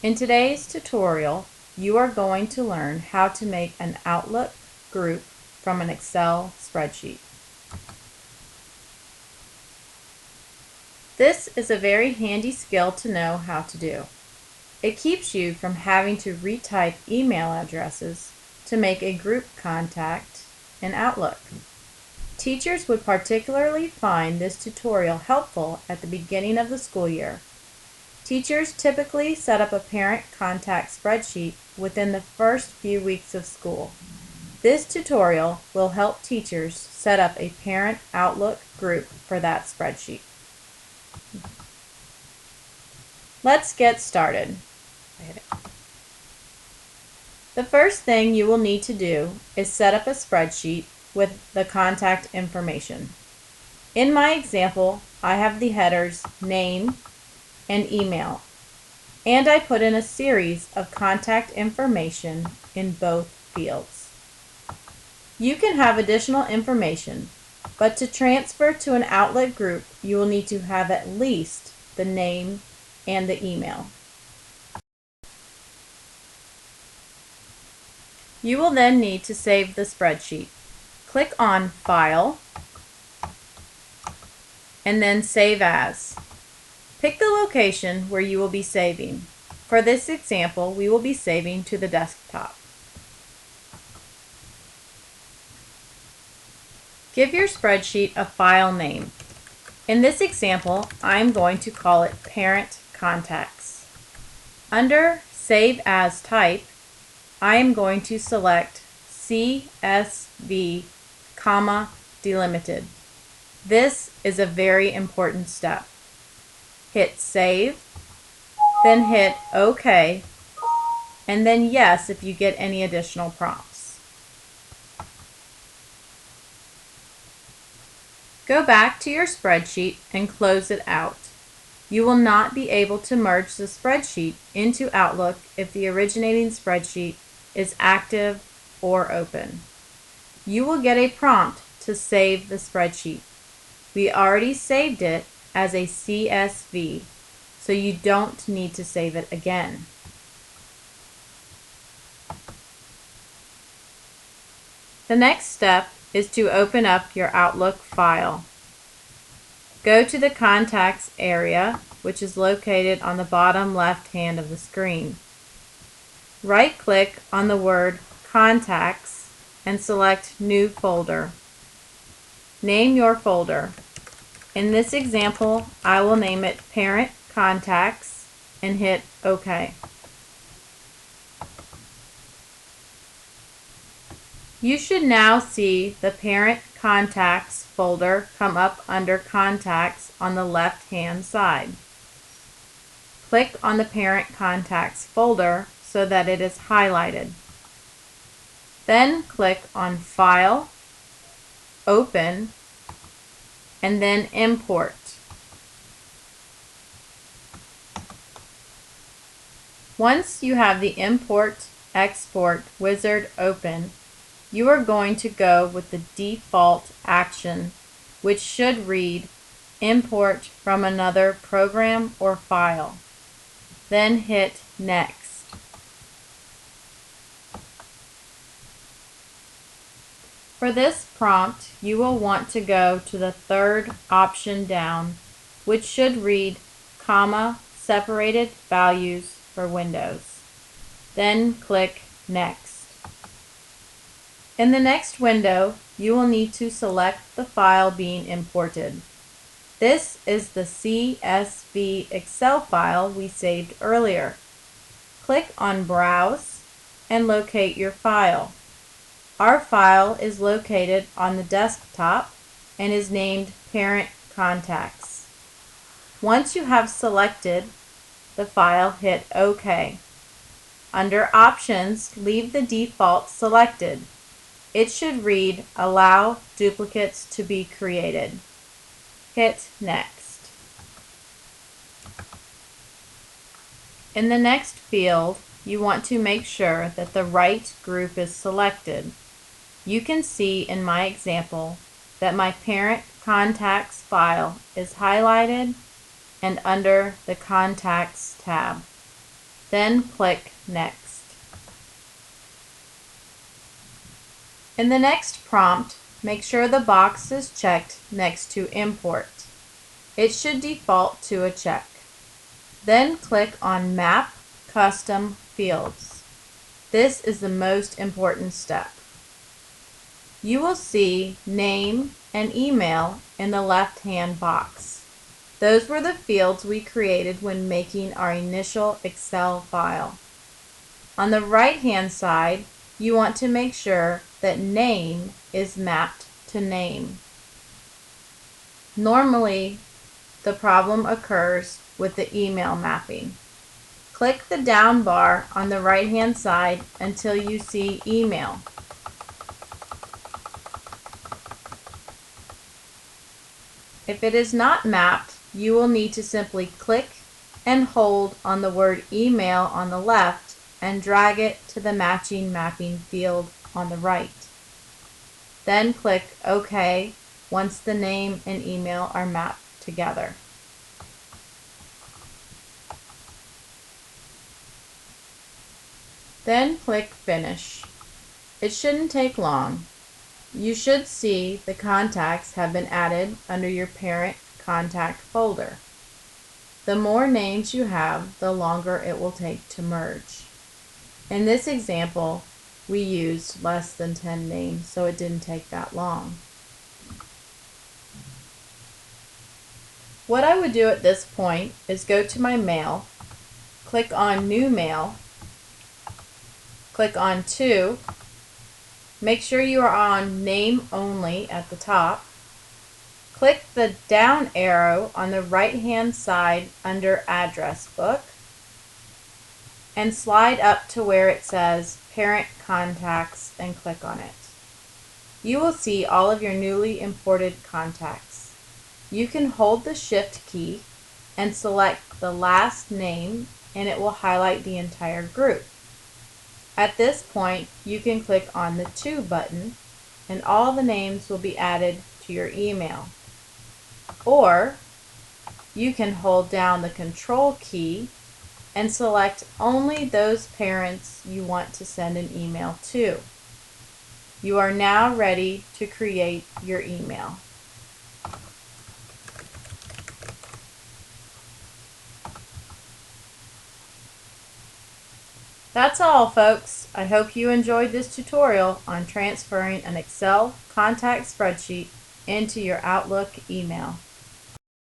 In today's tutorial, you are going to learn how to make an Outlook group from an Excel spreadsheet. This is a very handy skill to know how to do. It keeps you from having to retype email addresses to make a group contact in Outlook. Teachers would particularly find this tutorial helpful at the beginning of the school year. Teachers typically set up a parent contact spreadsheet within the first few weeks of school. This tutorial will help teachers set up a parent Outlook group for that spreadsheet. Let's get started. The first thing you will need to do is set up a spreadsheet with the contact information. In my example, I have the headers name and email, and I put in a series of contact information in both fields. You can have additional information, but to transfer to an Outlook group, you will need to have at least the name and the email. You will then need to save the spreadsheet. Click on File and then Save As. Pick the location where you will be saving. For this example, we will be saving to the desktop. Give your spreadsheet a file name. In this example, I'm going to call it Parent Contacts. Under Save As Type, I am going to select CSV, delimited. This is a very important step. Hit Save, then hit OK, and then Yes if you get any additional prompts. Go back to your spreadsheet and close it out. You will not be able to merge the spreadsheet into Outlook if the originating spreadsheet is active or open. You will get a prompt to save the spreadsheet. We already saved it as a CSV, so you don't need to save it again. The next step is to open up your Outlook file. Go to the Contacts area, which is located on the bottom left hand of the screen. Right-click on the word Contacts and select New Folder. Name your folder. In this example, I will name it Parent Contacts and hit OK. You should now see the Parent Contacts folder come up under Contacts on the left-hand side. Click on the Parent Contacts folder so that it is highlighted. Then click on File, Open, and then Import. Once you have the Import/Export wizard open, you are going to go with the default action, which should read Import from another program or file. Then hit Next. For this prompt, you will want to go to the third option down, which should read separated values for Windows. Then click Next. In the next window, you will need to select the file being imported. This is the CSV Excel file we saved earlier. Click on Browse and locate your file. Our file is located on the desktop and is named Parent Contacts. Once you have selected the file, hit OK. Under Options, leave the default selected. It should read Allow duplicates to be created. Hit Next. In the next field, you want to make sure that the right group is selected. You can see in my example that my Parent Contacts file is highlighted and under the Contacts tab. Then click Next. In the next prompt, make sure the box is checked next to Import. It should default to a check. Then click on Map Custom Fields. This is the most important step. You will see name and email in the left-hand box. Those were the fields we created when making our initial Excel file. On the right-hand side, you want to make sure that name is mapped to name. Normally, the problem occurs with the email mapping. Click the down bar on the right-hand side until you see email. If it is not mapped, you will need to simply click and hold on the word email on the left and drag it to the matching mapping field on the right. Then click OK once the name and email are mapped together. Then click Finish. It shouldn't take long. You should see the contacts have been added under your parent contact folder. The more names you have, the longer it will take to merge. In this example, we used less than 10 names, so it didn't take that long. What I would do at this point is go to my mail, click on New Mail, click on To, make sure you are on Name Only at the top, click the down arrow on the right-hand side under Address Book, and slide up to where it says Parent Contacts and click on it. You will see all of your newly imported contacts. You can hold the Shift key and select the last name and it will highlight the entire group. At this point, you can click on the To button and all the names will be added to your email. Or you can hold down the Control key and select only those parents you want to send an email to. You are now ready to create your email. That's all, folks. I hope you enjoyed this tutorial on transferring an Excel contact spreadsheet into your Outlook email.